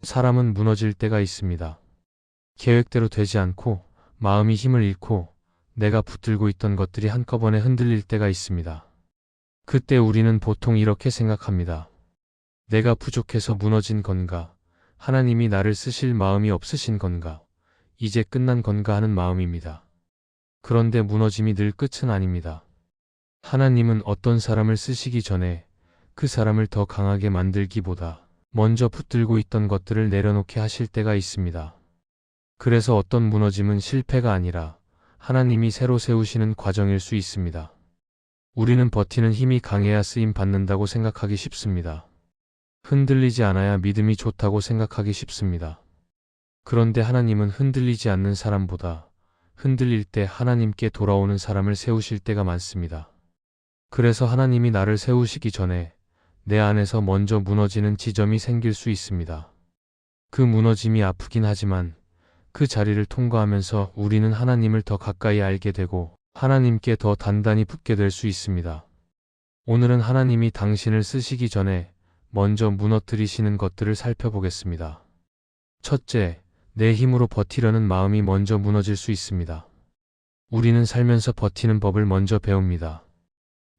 사람은 무너질 때가 있습니다. 계획대로 되지 않고 마음이 힘을 잃고 내가 붙들고 있던 것들이 한꺼번에 흔들릴 때가 있습니다. 그때 우리는 보통 이렇게 생각합니다. 내가 부족해서 무너진 건가? 하나님이 나를 쓰실 마음이 없으신 건가? 이제 끝난 건가 하는 마음입니다. 그런데 무너짐이 늘 끝은 아닙니다. 하나님은 어떤 사람을 쓰시기 전에 그 사람을 더 강하게 만들기보다 먼저 붙들고 있던 것들을 내려놓게 하실 때가 있습니다. 그래서 어떤 무너짐은 실패가 아니라 하나님이 새로 세우시는 과정일 수 있습니다. 우리는 버티는 힘이 강해야 쓰임 받는다고 생각하기 쉽습니다. 흔들리지 않아야 믿음이 좋다고 생각하기 쉽습니다. 그런데 하나님은 흔들리지 않는 사람보다 흔들릴 때 하나님께 돌아오는 사람을 세우실 때가 많습니다. 그래서 하나님이 나를 세우시기 전에 내 안에서 먼저 무너지는 지점이 생길 수 있습니다. 그 무너짐이 아프긴 하지만 그 자리를 통과하면서 우리는 하나님을 더 가까이 알게 되고 하나님께 더 단단히 붙게 될 수 있습니다. 오늘은 하나님이 당신을 쓰시기 전에 먼저 무너뜨리시는 것들을 살펴보겠습니다. 첫째, 내 힘으로 버티려는 마음이 먼저 무너질 수 있습니다. 우리는 살면서 버티는 법을 먼저 배웁니다.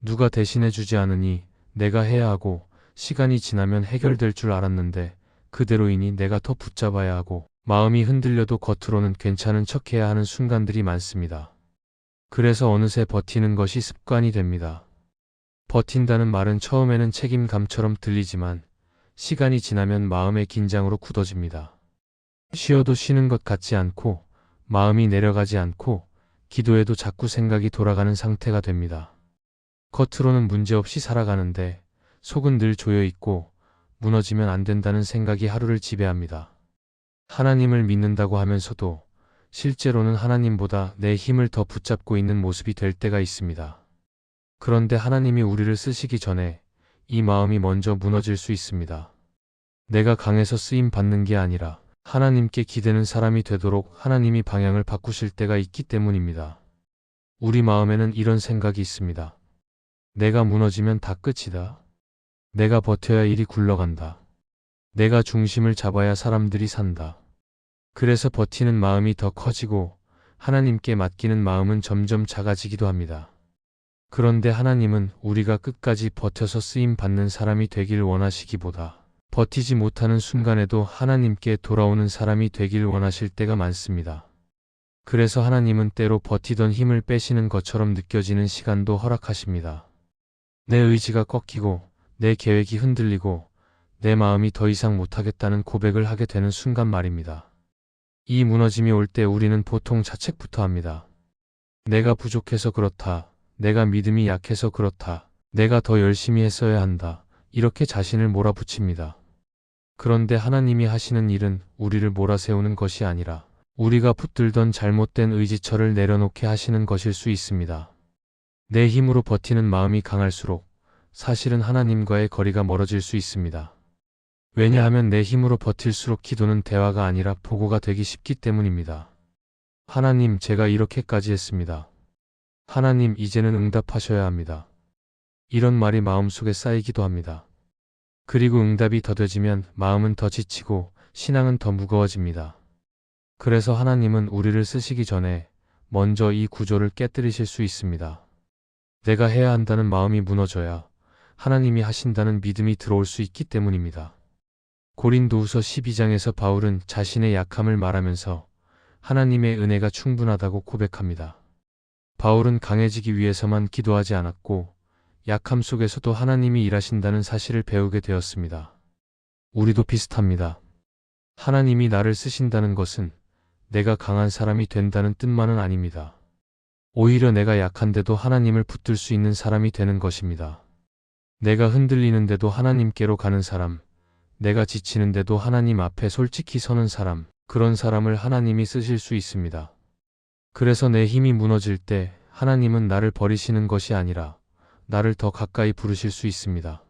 누가 대신해 주지 않으니 내가 해야 하고 시간이 지나면 해결될 줄 알았는데 그대로이니 내가 더 붙잡아야 하고 마음이 흔들려도 겉으로는 괜찮은 척해야 하는 순간들이 많습니다. 그래서 어느새 버티는 것이 습관이 됩니다. 버틴다는 말은 처음에는 책임감처럼 들리지만 시간이 지나면 마음의 긴장으로 굳어집니다. 쉬어도 쉬는 것 같지 않고 마음이 내려가지 않고 기도에도 자꾸 생각이 돌아가는 상태가 됩니다. 겉으로는 문제없이 살아가는데 속은 늘 조여있고 무너지면 안 된다는 생각이 하루를 지배합니다. 하나님을 믿는다고 하면서도 실제로는 하나님보다 내 힘을 더 붙잡고 있는 모습이 될 때가 있습니다. 그런데 하나님이 우리를 쓰시기 전에 이 마음이 먼저 무너질 수 있습니다. 내가 강해서 쓰임 받는 게 아니라 하나님께 기대는 사람이 되도록 하나님이 방향을 바꾸실 때가 있기 때문입니다. 우리 마음에는 이런 생각이 있습니다. 내가 무너지면 다 끝이다. 내가 버텨야 일이 굴러간다. 내가 중심을 잡아야 사람들이 산다. 그래서 버티는 마음이 더 커지고 하나님께 맡기는 마음은 점점 작아지기도 합니다. 그런데 하나님은 우리가 끝까지 버텨서 쓰임 받는 사람이 되길 원하시기보다 버티지 못하는 순간에도 하나님께 돌아오는 사람이 되길 원하실 때가 많습니다. 그래서 하나님은 때로 버티던 힘을 빼시는 것처럼 느껴지는 시간도 허락하십니다. 내 의지가 꺾이고 내 계획이 흔들리고 내 마음이 더 이상 못하겠다는 고백을 하게 되는 순간 말입니다. 이 무너짐이 올 때 우리는 보통 자책부터 합니다. 내가 부족해서 그렇다. 내가 믿음이 약해서 그렇다. 내가 더 열심히 했어야 한다. 이렇게 자신을 몰아붙입니다. 그런데 하나님이 하시는 일은 우리를 몰아세우는 것이 아니라 우리가 붙들던 잘못된 의지처를 내려놓게 하시는 것일 수 있습니다. 내 힘으로 버티는 마음이 강할수록 사실은 하나님과의 거리가 멀어질 수 있습니다. 왜냐하면 내 힘으로 버틸수록 기도는 대화가 아니라 보고가 되기 쉽기 때문입니다. 하나님, 제가 이렇게까지 했습니다. 하나님, 이제는 응답하셔야 합니다. 이런 말이 마음속에 쌓이기도 합니다. 그리고 응답이 더뎌지면 마음은 더 지치고 신앙은 더 무거워집니다. 그래서 하나님은 우리를 쓰시기 전에 먼저 이 구조를 깨뜨리실 수 있습니다. 내가 해야 한다는 마음이 무너져야 하나님이 하신다는 믿음이 들어올 수 있기 때문입니다. 고린도후서 12장에서 바울은 자신의 약함을 말하면서 하나님의 은혜가 충분하다고 고백합니다. 바울은 강해지기 위해서만 기도하지 않았고 약함 속에서도 하나님이 일하신다는 사실을 배우게 되었습니다. 우리도 비슷합니다. 하나님이 나를 쓰신다는 것은 내가 강한 사람이 된다는 뜻만은 아닙니다. 오히려 내가 약한데도 하나님을 붙들 수 있는 사람이 되는 것입니다. 내가 흔들리는데도 하나님께로 가는 사람, 내가 지치는데도 하나님 앞에 솔직히 서는 사람, 그런 사람을 하나님이 쓰실 수 있습니다. 그래서 내 힘이 무너질 때 하나님은 나를 버리시는 것이 아니라 나를 더 가까이 부르실 수 있습니다.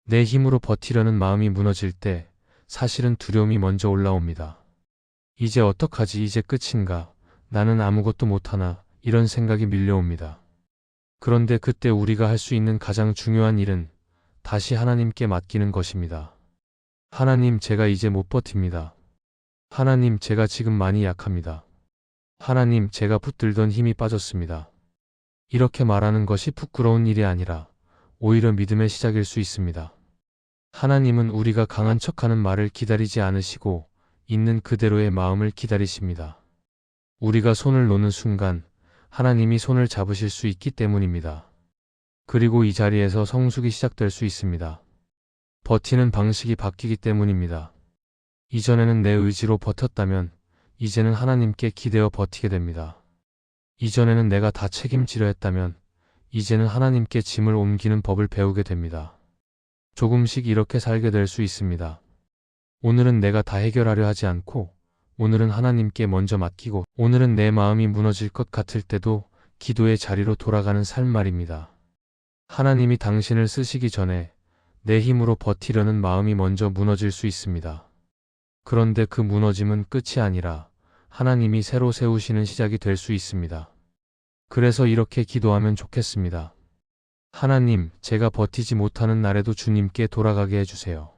내 힘으로 버티려는 마음이 무너질 때 사실은 두려움이 먼저 올라옵니다. 이제 어떡하지? 이제 끝인가? 나는 아무것도 못하나? 이런 생각이 밀려옵니다. 그런데 그때 우리가 할 수 있는 가장 중요한 일은 다시 하나님께 맡기는 것입니다. 하나님, 제가 이제 못 버팁니다. 하나님, 제가 지금 많이 약합니다. 하나님, 제가 붙들던 힘이 빠졌습니다. 이렇게 말하는 것이 부끄러운 일이 아니라 오히려 믿음의 시작일 수 있습니다. 하나님은 우리가 강한 척하는 말을 기다리지 않으시고 있는 그대로의 마음을 기다리십니다. 우리가 손을 놓는 순간 하나님이 손을 잡으실 수 있기 때문입니다. 그리고 이 자리에서 성숙이 시작될 수 있습니다. 버티는 방식이 바뀌기 때문입니다. 이전에는 내 의지로 버텼다면 이제는 하나님께 기대어 버티게 됩니다. 이전에는 내가 다 책임지려 했다면 이제는 하나님께 짐을 옮기는 법을 배우게 됩니다. 조금씩 이렇게 살게 될 수 있습니다. 오늘은 내가 다 해결하려 하지 않고 오늘은 하나님께 먼저 맡기고 오늘은 내 마음이 무너질 것 같을 때도 기도의 자리로 돌아가는 삶 말입니다. 하나님이 당신을 쓰시기 전에 내 힘으로 버티려는 마음이 먼저 무너질 수 있습니다. 그런데 그 무너짐은 끝이 아니라 하나님이 새로 세우시는 시작이 될 수 있습니다. 그래서 이렇게 기도하면 좋겠습니다. 하나님, 제가 버티지 못하는 날에도 주님께 돌아가게 해주세요.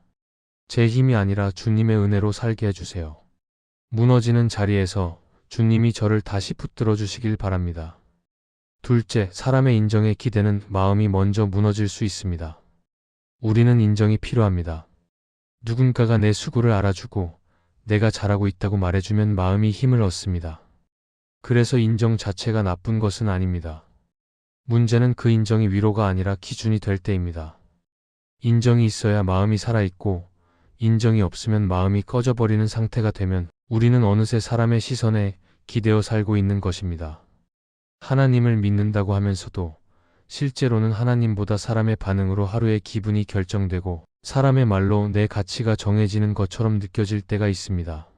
제 힘이 아니라 주님의 은혜로 살게 해주세요. 무너지는 자리에서 주님이 저를 다시 붙들어 주시길 바랍니다. 둘째, 사람의 인정에 기대는 마음이 먼저 무너질 수 있습니다. 우리는 인정이 필요합니다. 누군가가 내 수고를 알아주고 내가 잘하고 있다고 말해주면 마음이 힘을 얻습니다. 그래서 인정 자체가 나쁜 것은 아닙니다. 문제는 그 인정이 위로가 아니라 기준이 될 때입니다. 인정이 있어야 마음이 살아있고 인정이 없으면 마음이 꺼져버리는 상태가 되면 우리는 어느새 사람의 시선에 기대어 살고 있는 것입니다. 하나님을 믿는다고 하면서도 실제로는 하나님보다 사람의 반응으로 하루의 기분이 결정되고 사람의 말로 내 가치가 정해지는 것처럼 느껴질 때가 있습니다.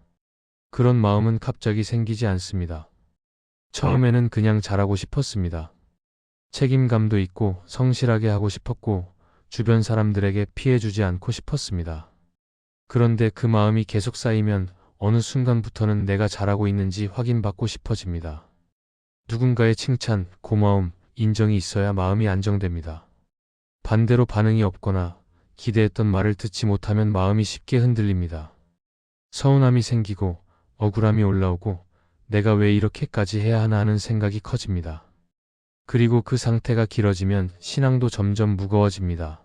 그런 마음은 갑자기 생기지 않습니다. 처음에는 그냥 잘하고 싶었습니다. 책임감도 있고 성실하게 하고 싶었고 주변 사람들에게 피해주지 않고 싶었습니다. 그런데 그 마음이 계속 쌓이면 어느 순간부터는 내가 잘하고 있는지 확인받고 싶어집니다. 누군가의 칭찬, 고마움, 인정이 있어야 마음이 안정됩니다. 반대로 반응이 없거나 기대했던 말을 듣지 못하면 마음이 쉽게 흔들립니다. 서운함이 생기고 억울함이 올라오고 내가 왜 이렇게까지 해야 하나 하는 생각이 커집니다. 그리고 그 상태가 길어지면 신앙도 점점 무거워집니다.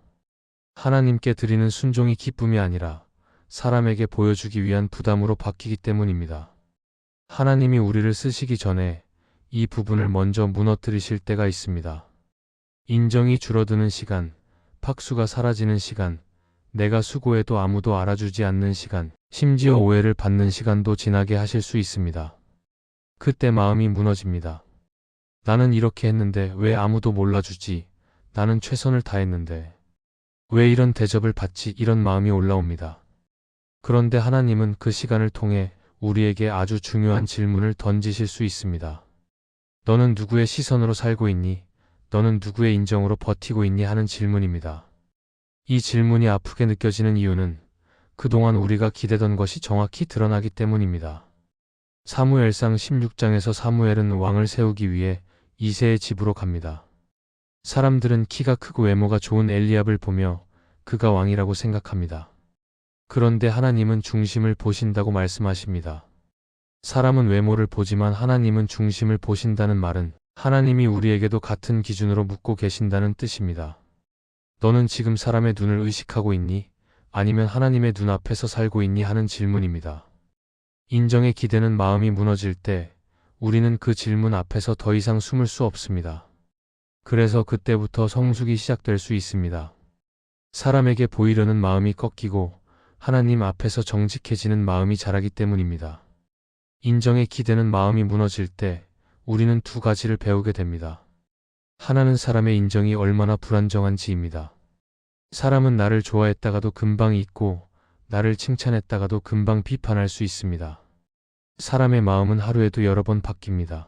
하나님께 드리는 순종이 기쁨이 아니라 사람에게 보여주기 위한 부담으로 바뀌기 때문입니다. 하나님이 우리를 쓰시기 전에 이 부분을 먼저 무너뜨리실 때가 있습니다. 인정이 줄어드는 시간, 박수가 사라지는 시간, 내가 수고해도 아무도 알아주지 않는 시간, 심지어 오해를 받는 시간도 지나게 하실 수 있습니다. 그때 마음이 무너집니다. 나는 이렇게 했는데 왜 아무도 몰라주지? 나는 최선을 다했는데 왜 이런 대접을 받지? 이런 마음이 올라옵니다. 그런데 하나님은 그 시간을 통해 우리에게 아주 중요한 질문을 던지실 수 있습니다. 너는 누구의 시선으로 살고 있니? 너는 누구의 인정으로 버티고 있니? 하는 질문입니다. 이 질문이 아프게 느껴지는 이유는 그동안 우리가 기대던 것이 정확히 드러나기 때문입니다. 사무엘상 16장에서 사무엘은 왕을 세우기 위해 이새의 집으로 갑니다. 사람들은 키가 크고 외모가 좋은 엘리압을 보며 그가 왕이라고 생각합니다. 그런데 하나님은 중심을 보신다고 말씀하십니다. 사람은 외모를 보지만 하나님은 중심을 보신다는 말은 하나님이 우리에게도 같은 기준으로 묻고 계신다는 뜻입니다. 너는 지금 사람의 눈을 의식하고 있니? 아니면 하나님의 눈 앞에서 살고 있니? 하는 질문입니다. 인정에 기대는 마음이 무너질 때 우리는 그 질문 앞에서 더 이상 숨을 수 없습니다. 그래서 그때부터 성숙이 시작될 수 있습니다. 사람에게 보이려는 마음이 꺾이고 하나님 앞에서 정직해지는 마음이 자라기 때문입니다. 인정에 기대는 마음이 무너질 때 우리는 두 가지를 배우게 됩니다. 하나는 사람의 인정이 얼마나 불안정한지입니다. 사람은 나를 좋아했다가도 금방 잊고 나를 칭찬했다가도 금방 비판할 수 있습니다. 사람의 마음은 하루에도 여러 번 바뀝니다.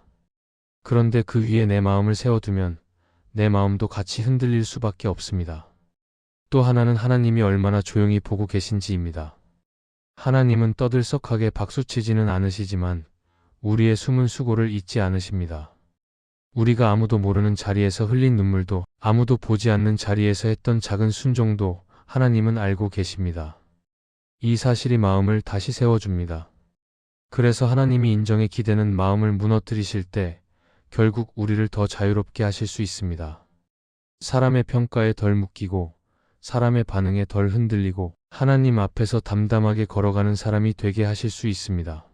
그런데 그 위에 내 마음을 세워두면 내 마음도 같이 흔들릴 수밖에 없습니다. 또 하나는 하나님이 얼마나 조용히 보고 계신지입니다. 하나님은 떠들썩하게 박수치지는 않으시지만 우리의 숨은 수고를 잊지 않으십니다. 우리가 아무도 모르는 자리에서 흘린 눈물도 아무도 보지 않는 자리에서 했던 작은 순종도 하나님은 알고 계십니다. 이 사실이 마음을 다시 세워줍니다. 그래서 하나님이 인정에 기대는 마음을 무너뜨리실 때 결국 우리를 더 자유롭게 하실 수 있습니다. 사람의 평가에 덜 묶이고 사람의 반응에 덜 흔들리고 하나님 앞에서 담담하게 걸어가는 사람이 되게 하실 수 있습니다.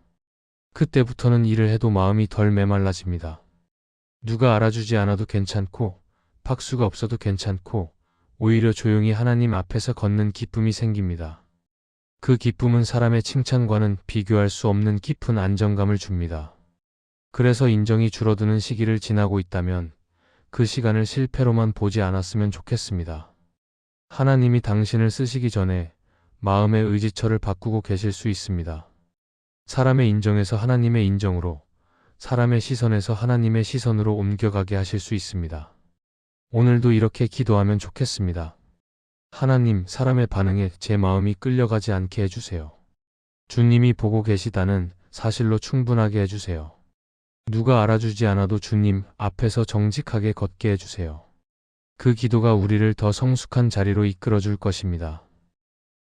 그때부터는 일을 해도 마음이 덜 메말라집니다. 누가 알아주지 않아도 괜찮고 박수가 없어도 괜찮고 오히려 조용히 하나님 앞에서 걷는 기쁨이 생깁니다. 그 기쁨은 사람의 칭찬과는 비교할 수 없는 깊은 안정감을 줍니다. 그래서 인정이 줄어드는 시기를 지나고 있다면 그 시간을 실패로만 보지 않았으면 좋겠습니다. 하나님이 당신을 쓰시기 전에 마음의 의지처를 바꾸고 계실 수 있습니다. 사람의 인정에서 하나님의 인정으로, 사람의 시선에서 하나님의 시선으로 옮겨가게 하실 수 있습니다. 오늘도 이렇게 기도하면 좋겠습니다. 하나님, 사람의 반응에 제 마음이 끌려가지 않게 해주세요. 주님이 보고 계시다는 사실로 충분하게 해주세요. 누가 알아주지 않아도 주님 앞에서 정직하게 걷게 해주세요. 그 기도가 우리를 더 성숙한 자리로 이끌어줄 것입니다.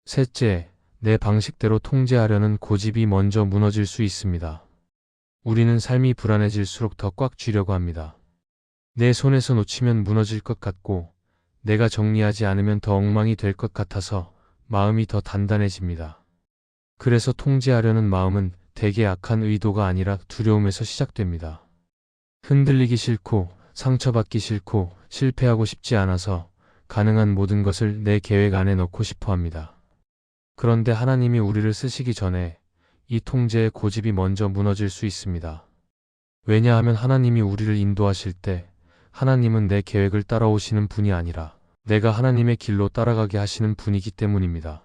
셋째, 내 방식대로 통제하려는 고집이 먼저 무너질 수 있습니다. 우리는 삶이 불안해질수록 더 꽉 쥐려고 합니다. 내 손에서 놓치면 무너질 것 같고 내가 정리하지 않으면 더 엉망이 될 것 같아서 마음이 더 단단해집니다. 그래서 통제하려는 마음은 대개 악한 의도가 아니라 두려움에서 시작됩니다. 흔들리기 싫고 상처받기 싫고 실패하고 싶지 않아서 가능한 모든 것을 내 계획 안에 넣고 싶어 합니다. 그런데 하나님이 우리를 쓰시기 전에 이 통제의 고집이 먼저 무너질 수 있습니다. 왜냐하면 하나님이 우리를 인도하실 때 하나님은 내 계획을 따라오시는 분이 아니라 내가 하나님의 길로 따라가게 하시는 분이기 때문입니다.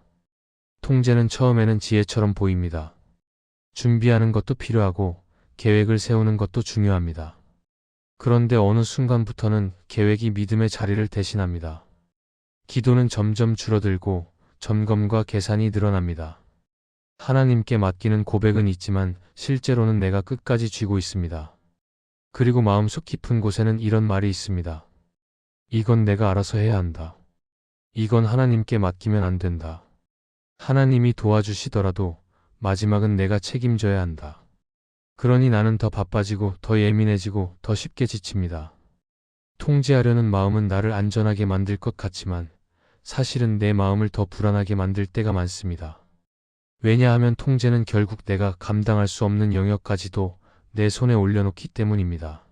통제는 처음에는 지혜처럼 보입니다. 준비하는 것도 필요하고 계획을 세우는 것도 중요합니다. 그런데 어느 순간부터는 계획이 믿음의 자리를 대신합니다. 기도는 점점 줄어들고 점검과 계산이 늘어납니다. 하나님께 맡기는 고백은 있지만 실제로는 내가 끝까지 쥐고 있습니다. 그리고 마음속 깊은 곳에는 이런 말이 있습니다. 이건 내가 알아서 해야 한다. 이건 하나님께 맡기면 안 된다. 하나님이 도와주시더라도 마지막은 내가 책임져야 한다. 그러니 나는 더 바빠지고 더 예민해지고 더 쉽게 지칩니다. 통제하려는 마음은 나를 안전하게 만들 것 같지만 사실은 내 마음을 더 불안하게 만들 때가 많습니다. 왜냐하면 통제는 결국 내가 감당할 수 없는 영역까지도 내 손에 올려놓기 때문입니다.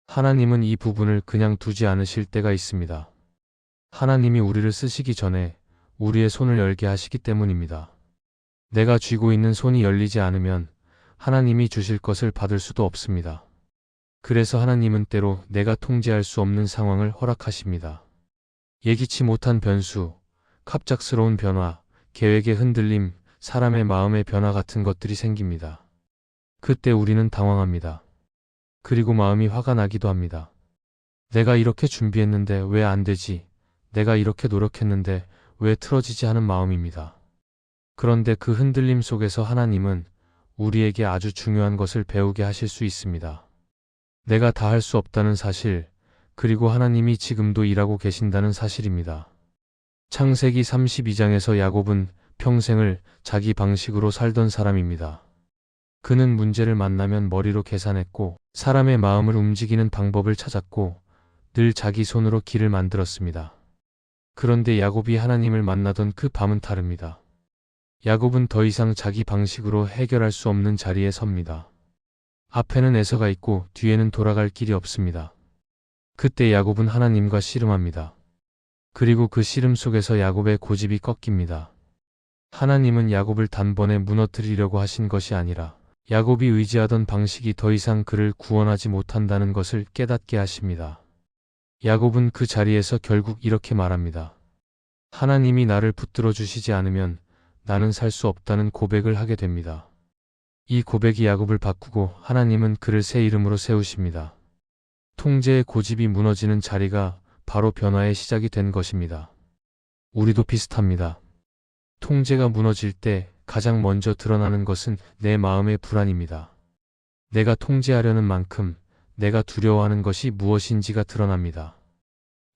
하나님은 이 부분을 그냥 두지 않으실 때가 있습니다. 하나님이 우리를 쓰시기 전에 우리의 손을 열게 하시기 때문입니다. 내가 쥐고 있는 손이 열리지 않으면 하나님이 주실 것을 받을 수도 없습니다. 그래서 하나님은 때로 내가 통제할 수 없는 상황을 허락하십니다. 예기치 못한 변수, 갑작스러운 변화, 계획의 흔들림, 사람의 마음의 변화 같은 것들이 생깁니다. 그때 우리는 당황합니다. 그리고 마음이 화가 나기도 합니다. 내가 이렇게 준비했는데 왜 안 되지? 내가 이렇게 노력했는데 왜 틀어지지 하는 마음입니다. 그런데 그 흔들림 속에서 하나님은 우리에게 아주 중요한 것을 배우게 하실 수 있습니다. 내가 다 할 수 없다는 사실, 그리고 하나님이 지금도 일하고 계신다는 사실입니다. 창세기 32장에서 야곱은 평생을 자기 방식으로 살던 사람입니다. 그는 문제를 만나면 머리로 계산했고 사람의 마음을 움직이는 방법을 찾았고 늘 자기 손으로 길을 만들었습니다. 그런데 야곱이 하나님을 만나던 그 밤은 다릅니다. 야곱은 더 이상 자기 방식으로 해결할 수 없는 자리에 섭니다. 앞에는 에서가 있고 뒤에는 돌아갈 길이 없습니다. 그때 야곱은 하나님과 씨름합니다. 그리고 그 씨름 속에서 야곱의 고집이 꺾입니다. 하나님은 야곱을 단번에 무너뜨리려고 하신 것이 아니라 야곱이 의지하던 방식이 더 이상 그를 구원하지 못한다는 것을 깨닫게 하십니다. 야곱은 그 자리에서 결국 이렇게 말합니다. 하나님이 나를 붙들어 주시지 않으면 나는 살 수 없다는 고백을 하게 됩니다. 이 고백이 야곱을 바꾸고 하나님은 그를 새 이름으로 세우십니다. 통제의 고집이 무너지는 자리가 바로 변화의 시작이 된 것입니다. 우리도 비슷합니다. 통제가 무너질 때 가장 먼저 드러나는 것은 내 마음의 불안입니다. 내가 통제하려는 만큼 내가 두려워하는 것이 무엇인지가 드러납니다.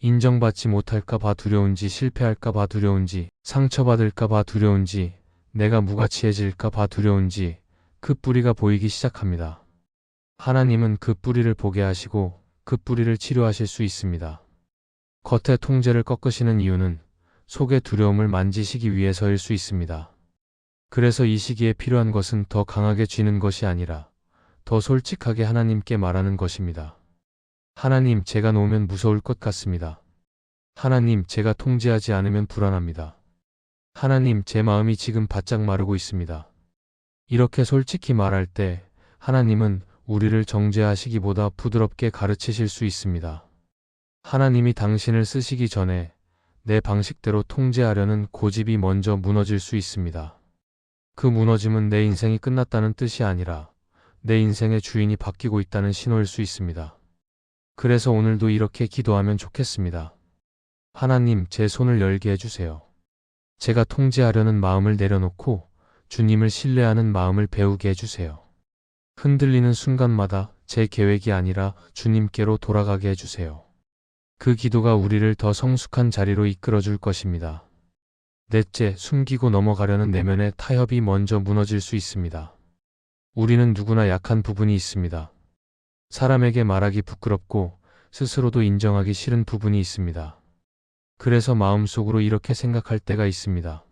인정받지 못할까 봐 두려운지, 실패할까 봐 두려운지, 상처받을까 봐 두려운지, 내가 무가치해질까 봐 두려운지 그 뿌리가 보이기 시작합니다. 하나님은 그 뿌리를 보게 하시고 그 뿌리를 치료하실 수 있습니다. 겉의 통제를 꺾으시는 이유는 속의 두려움을 만지시기 위해서일 수 있습니다. 그래서 이 시기에 필요한 것은 더 강하게 쥐는 것이 아니라 더 솔직하게 하나님께 말하는 것입니다. 하나님, 제가 놓으면 무서울 것 같습니다. 하나님, 제가 통제하지 않으면 불안합니다. 하나님, 제 마음이 지금 바짝 마르고 있습니다. 이렇게 솔직히 말할 때 하나님은 우리를 정죄하시기보다 부드럽게 가르치실 수 있습니다. 하나님이 당신을 쓰시기 전에 내 방식대로 통제하려는 고집이 먼저 무너질 수 있습니다. 그 무너짐은 내 인생이 끝났다는 뜻이 아니라 내 인생의 주인이 바뀌고 있다는 신호일 수 있습니다. 그래서 오늘도 이렇게 기도하면 좋겠습니다. 하나님, 제 손을 열게 해주세요. 제가 통제하려는 마음을 내려놓고 주님을 신뢰하는 마음을 배우게 해주세요. 흔들리는 순간마다 제 계획이 아니라 주님께로 돌아가게 해주세요. 그 기도가 우리를 더 성숙한 자리로 이끌어줄 것입니다. 넷째, 숨기고 넘어가려는 내면의 타협이 먼저 무너질 수 있습니다. 우리는 누구나 약한 부분이 있습니다. 사람에게 말하기 부끄럽고 스스로도 인정하기 싫은 부분이 있습니다. 그래서 마음속으로 이렇게 생각할 때가 있습니다.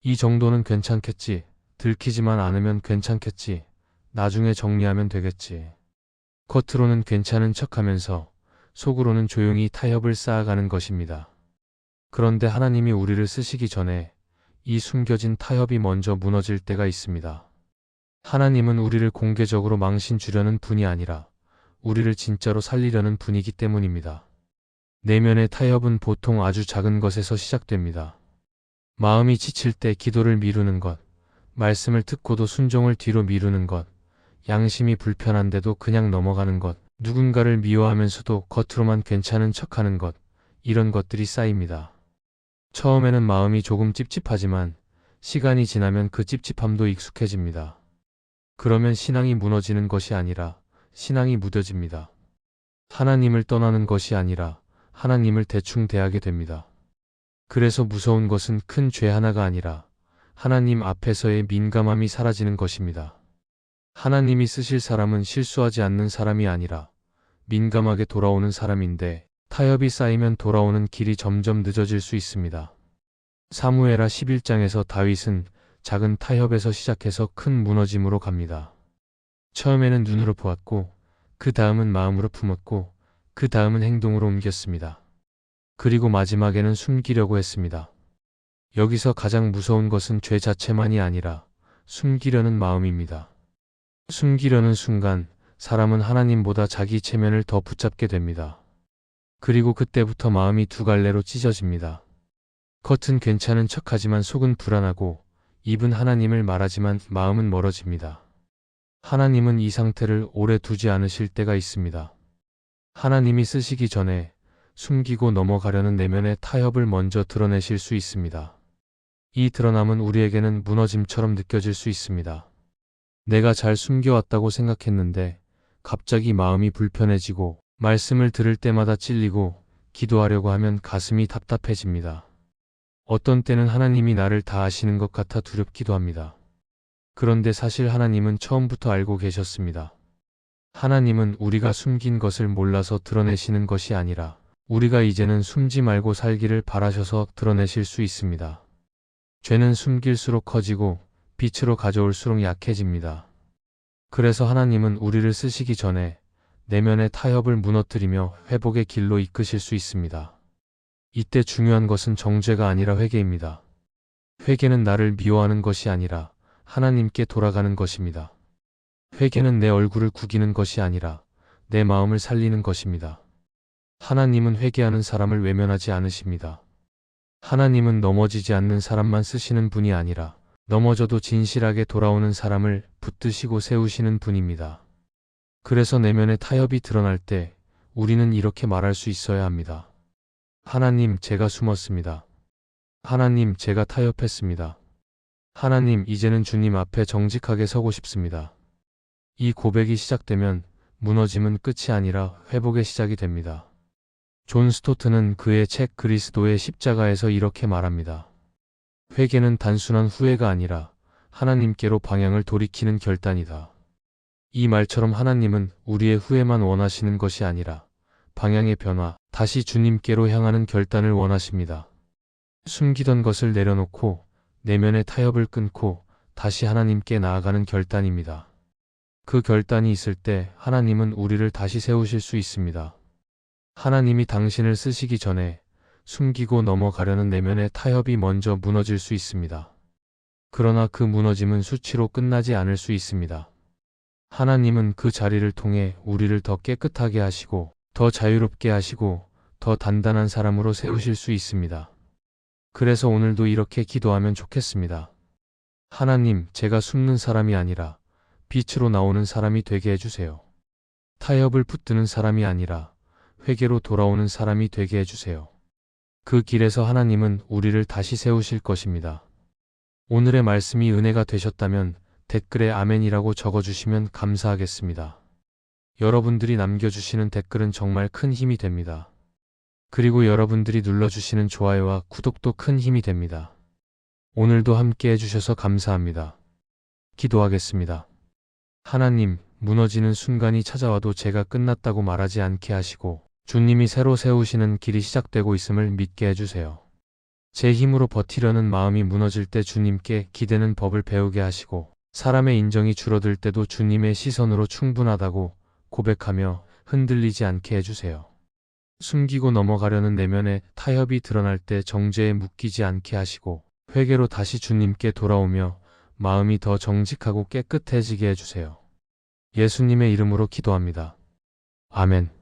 이 정도는 괜찮겠지. 들키지만 않으면 괜찮겠지. 나중에 정리하면 되겠지. 겉으로는 괜찮은 척하면서 속으로는 조용히 타협을 쌓아가는 것입니다. 그런데 하나님이 우리를 쓰시기 전에 이 숨겨진 타협이 먼저 무너질 때가 있습니다. 하나님은 우리를 공개적으로 망신 주려는 분이 아니라 우리를 진짜로 살리려는 분이기 때문입니다. 내면의 타협은 보통 아주 작은 것에서 시작됩니다. 마음이 지칠 때 기도를 미루는 것, 말씀을 듣고도 순종을 뒤로 미루는 것, 양심이 불편한데도 그냥 넘어가는 것, 누군가를 미워하면서도 겉으로만 괜찮은 척하는 것, 이런 것들이 쌓입니다. 처음에는 마음이 조금 찝찝하지만 시간이 지나면 그 찝찝함도 익숙해집니다. 그러면 신앙이 무너지는 것이 아니라 신앙이 무뎌집니다. 하나님을 떠나는 것이 아니라 하나님을 대충 대하게 됩니다. 그래서 무서운 것은 큰 죄 하나가 아니라 하나님 앞에서의 민감함이 사라지는 것입니다. 하나님이 쓰실 사람은 실수하지 않는 사람이 아니라 민감하게 돌아오는 사람인데 타협이 쌓이면 돌아오는 길이 점점 늦어질 수 있습니다. 사무엘하 11장에서 다윗은 작은 타협에서 시작해서 큰 무너짐으로 갑니다. 처음에는 눈으로 보았고 그 다음은 마음으로 품었고 그 다음은 행동으로 옮겼습니다. 그리고 마지막에는 숨기려고 했습니다. 여기서 가장 무서운 것은 죄 자체만이 아니라 숨기려는 마음입니다. 숨기려는 순간 사람은 하나님보다 자기 체면을 더 붙잡게 됩니다. 그리고 그때부터 마음이 두 갈래로 찢어집니다. 겉은 괜찮은 척하지만 속은 불안하고 입은 하나님을 말하지만 마음은 멀어집니다. 하나님은 이 상태를 오래 두지 않으실 때가 있습니다. 하나님이 쓰시기 전에 숨기고 넘어가려는 내면의 타협을 먼저 드러내실 수 있습니다. 이 드러남은 우리에게는 무너짐처럼 느껴질 수 있습니다. 내가 잘 숨겨왔다고 생각했는데 갑자기 마음이 불편해지고 말씀을 들을 때마다 찔리고 기도하려고 하면 가슴이 답답해집니다. 어떤 때는 하나님이 나를 다 아시는 것 같아 두렵기도 합니다. 그런데 사실 하나님은 처음부터 알고 계셨습니다. 하나님은 우리가 숨긴 것을 몰라서 드러내시는 것이 아니라 우리가 이제는 숨지 말고 살기를 바라셔서 드러내실 수 있습니다. 죄는 숨길수록 커지고 빛으로 가져올수록 약해집니다. 그래서 하나님은 우리를 쓰시기 전에 내면의 타협을 무너뜨리며 회복의 길로 이끄실 수 있습니다. 이때 중요한 것은 정죄가 아니라 회개입니다. 회개는 나를 미워하는 것이 아니라 하나님께 돌아가는 것입니다. 회개는 내 얼굴을 구기는 것이 아니라 내 마음을 살리는 것입니다. 하나님은 회개하는 사람을 외면하지 않으십니다. 하나님은 넘어지지 않는 사람만 쓰시는 분이 아니라 넘어져도 진실하게 돌아오는 사람을 붙드시고 세우시는 분입니다. 그래서 내면의 타협이 드러날 때 우리는 이렇게 말할 수 있어야 합니다. 하나님, 제가 숨었습니다. 하나님, 제가 타협했습니다. 하나님, 이제는 주님 앞에 정직하게 서고 싶습니다. 이 고백이 시작되면 무너짐은 끝이 아니라 회복의 시작이 됩니다. 존 스토트는 그의 책 그리스도의 십자가에서 이렇게 말합니다. 회개는 단순한 후회가 아니라 하나님께로 방향을 돌이키는 결단이다. 이 말처럼 하나님은 우리의 후회만 원하시는 것이 아니라 방향의 변화, 다시 주님께로 향하는 결단을 원하십니다. 숨기던 것을 내려놓고 내면의 타협을 끊고 다시 하나님께 나아가는 결단입니다. 그 결단이 있을 때 하나님은 우리를 다시 세우실 수 있습니다. 하나님이 당신을 쓰시기 전에 숨기고 넘어가려는 내면의 타협이 먼저 무너질 수 있습니다. 그러나 그 무너짐은 수치로 끝나지 않을 수 있습니다. 하나님은 그 자리를 통해 우리를 더 깨끗하게 하시고 더 자유롭게 하시고 더 단단한 사람으로 세우실 수 있습니다. 그래서 오늘도 이렇게 기도하면 좋겠습니다. 하나님, 제가 숨는 사람이 아니라 빛으로 나오는 사람이 되게 해주세요. 타협을 붙드는 사람이 아니라 회개로 돌아오는 사람이 되게 해주세요. 그 길에서 하나님은 우리를 다시 세우실 것입니다. 오늘의 말씀이 은혜가 되셨다면 댓글에 아멘이라고 적어주시면 감사하겠습니다. 여러분들이 남겨주시는 댓글은 정말 큰 힘이 됩니다. 그리고 여러분들이 눌러주시는 좋아요와 구독도 큰 힘이 됩니다. 오늘도 함께 해주셔서 감사합니다. 기도하겠습니다. 하나님, 무너지는 순간이 찾아와도 제가 끝났다고 말하지 않게 하시고 주님이 새로 세우시는 길이 시작되고 있음을 믿게 해주세요. 제 힘으로 버티려는 마음이 무너질 때 주님께 기대는 법을 배우게 하시고 사람의 인정이 줄어들 때도 주님의 시선으로 충분하다고 고백하며 흔들리지 않게 해주세요. 숨기고 넘어가려는 내면의 타협이 드러날 때 정죄에 묶이지 않게 하시고 회개로 다시 주님께 돌아오며 마음이 더 정직하고 깨끗해지게 해주세요. 예수님의 이름으로 기도합니다. 아멘.